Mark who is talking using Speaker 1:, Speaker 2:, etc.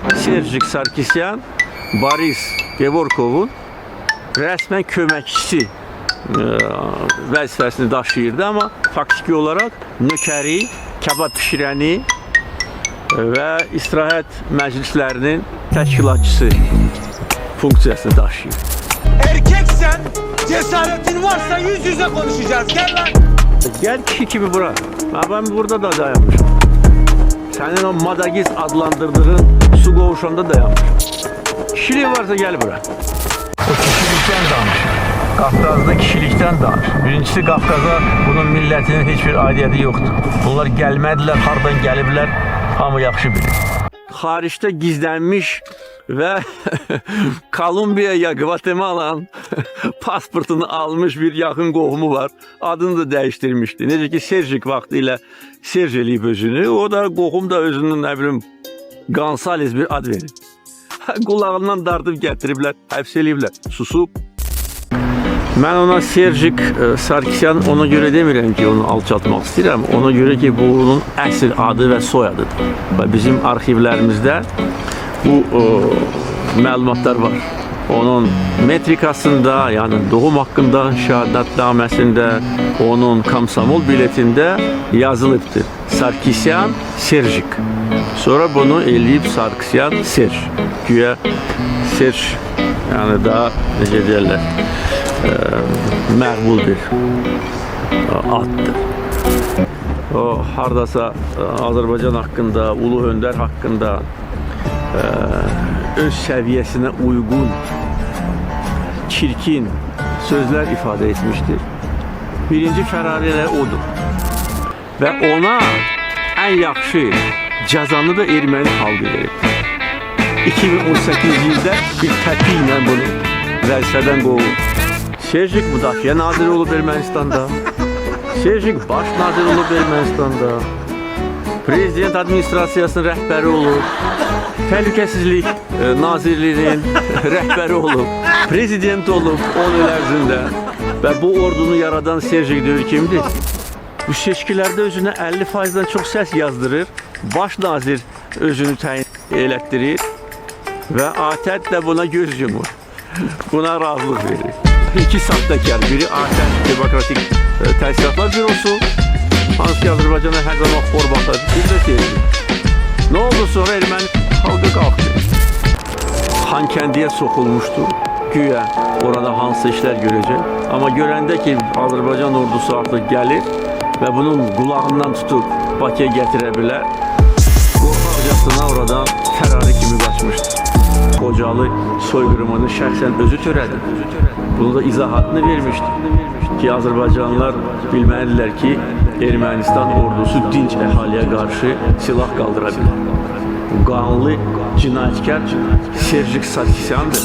Speaker 1: Serjik Sarkisyan, Boris Gevorkov'un resmen köməkçisi vəzifəsini daşıyırdı, amma faktiki olarak nökəri, kebab pişirəni və istirahət məclislərinin təşkilatçısı funksiyasını daşıyır.
Speaker 2: Erkeksen, cesaretin varsa yüz yüze konuşacağız. Gel lan.
Speaker 1: Gel kişi kimi bura. Ben burada da dayanmışım. Senin o Madagiz adlandırdığın su koğuşunda dayanmışım. Kişiliği varsa gel bura. O kişilikten danış. Qafqazda kişilikten danış. Birincisi Qafqaza bunun millətinin heç bir aidiyyəti yoxdur. Bunlar gəlmədilər, hardan gəliblər, hamı yaxşı bilir. Xaricdə gizlənmiş ve Kolumbiya ya Guatemala'nın pasportunu almış bir yakın qohumu var. Adını da değiştirmişti. Necə ki Serjik vaxtilə Serj eləyib özünü. O da qohum da özünün nə bilim Gonzales bir ad verir. Qulağından dartıb gətiriblər, həbs eləyiblər, susub. Mən ona Serjik Sarkisyan ona göre demirəm ki, onu alçaltmaq istəyirəm. Ona göre ki, bu onun əsl adı və soyadıdır. Və bizim arxivlərimizdə bu məlumatlar var. Onun metrikasında, yani doğum hakkında şəhadətnaməsində, onun komsomol biletində yazılıbdır. Sarkisyan Serjik. Sonra bunu eləyib Sarkisyan Serj. Güya Serj, yani daha necə deyirlər, məqbul bir addır. O hardasa Azərbaycan hakkında, Ulu Öndər hakkında öz səviyyəsinə uygun, çirkin sözler ifade etmiştir. Birinci fərarilə odur. Və ona ən yaxşı cəzanı da erməni xalqı verib. 2018 yılda bir təpi ilə bunu vəzifədən qovulur. Serjik Müdafiə Naziri olub Ermənistanda. Serjik Baş Naziri olub Ermənistanda. Prezident administrasiyasının rəhbəri olub. Təhlükəsizlik Nazirliyinin rəhbəri olub. Prezident olub 10 il ərzində. Və bu ordunu yaradan Serjik deyir kimdir? Bu seçkilərdə özünə 50%'dan çox səs yazdırır. Baş nazir özünü təyin elətdirir. Və ATƏD də buna göz yumur. Buna razılıq verir. İki saxtakar, biri ATƏD Demokratik Təsisatlar Bürosu, hansı ki Azərbaycana hər zaman xor baxır, bir də Serjik. Ne oldu sonra erməni xalqı qalxdı. Xankəndiyə soxulmuşdu. Güya orada hansı işler görecek. Ama görəndə ki Azərbaycan ordusu artıq gəlir və bunun qulağından tutub Bakıya gətirə bilər, qorxaqcasına oradan fərari kimi qaçmışdı. Xocalı soyqırımını şəxsən özü törədi. Bunu da izahatını vermişdi ki Azərbaycanlılar bilməlidirlər ki Ermənistan ordusu dinç əhaliyə qarşı silah qaldıra bilər. Bu qanlı cinayətkar Serjik Sarkisyandır.